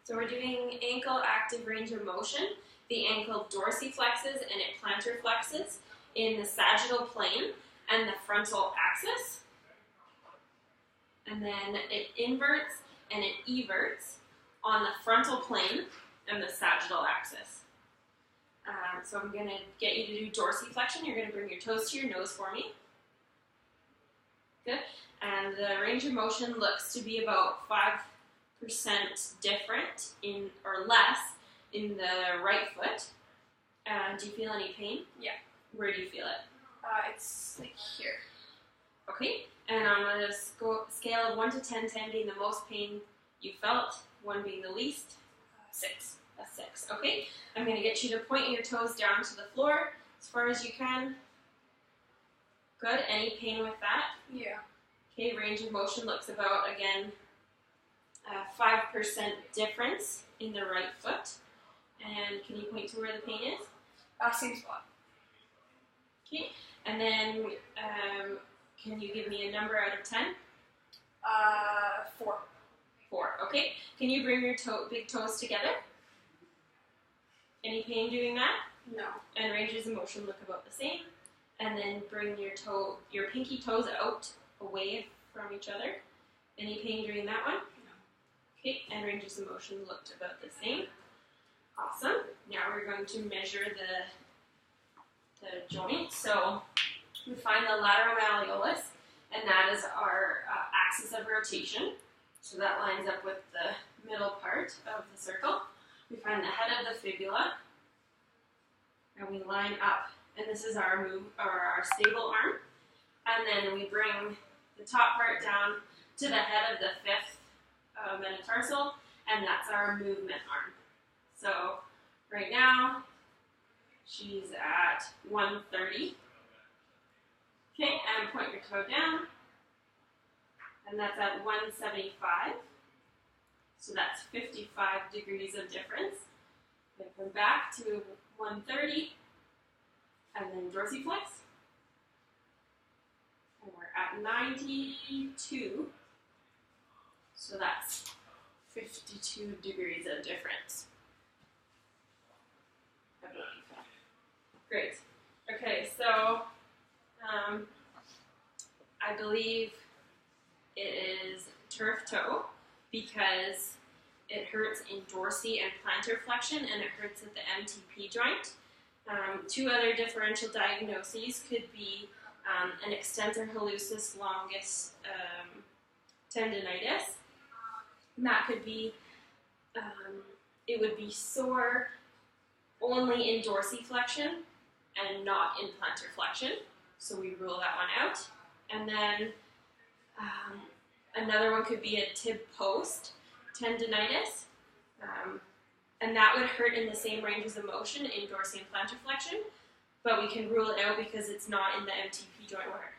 So we're doing ankle active range of motion. The ankle dorsiflexes and it plantar flexes in the sagittal plane and the frontal axis. And then it inverts and it everts on the frontal plane and the sagittal axis. So I'm going to get you to do dorsiflexion. You're going to bring your toes to your nose for me. Good. And the range of motion looks to be about 5% different or less in the right foot. Do you feel any pain? Yeah. Where do you feel it? It's like here. Okay. And on a scale of 1 to 10, 10 being the most pain you felt, 1 being the least, 6. That's 6. Okay. I'm going to get you to point your toes down to the floor as far as you can. Good. Any pain with that? Yeah. Okay. Range of motion looks about, again, 5% difference in the right foot. And can you point to where the pain is? Same spot. Okay. And then can you give me a number out of 10? 4. 4. Okay. Can you bring your big toes together? Any pain doing that? No. And ranges of motion look about the same. And then bring your pinky toes out away from each other. Any pain doing that one? No. Okay. And ranges of motion looked about the same. Awesome. Now we're going to measure the joint. So we find the lateral malleolus, and that is our axis of rotation. So that lines up with the middle part of the circle. We find the head of the fibula, and we line up. And this is our stable arm. And then we bring the top part down to the head of the 5th metatarsal, and that's our movement arm. So right now, she's at 130. Okay, and point your toe down. And that's at 175. So that's 55 degrees of difference. Then come back to 130. And then dorsiflex. And we're at 92. So that's 52 degrees of difference. Great. Okay, so I believe it is turf toe because it hurts in dorsi and plantar flexion and it hurts at the MTP joint. 2 other differential diagnoses could be an extensor hallucis longus tendinitis. And that could be, it would be sore only in dorsiflexion and not in plantar flexion. So we rule that one out. And then another one could be a tib post tendinitis. And that would hurt in the same ranges of motion in dorsi and plantar flexion, but we can rule it out because it's not in the MTP joint where it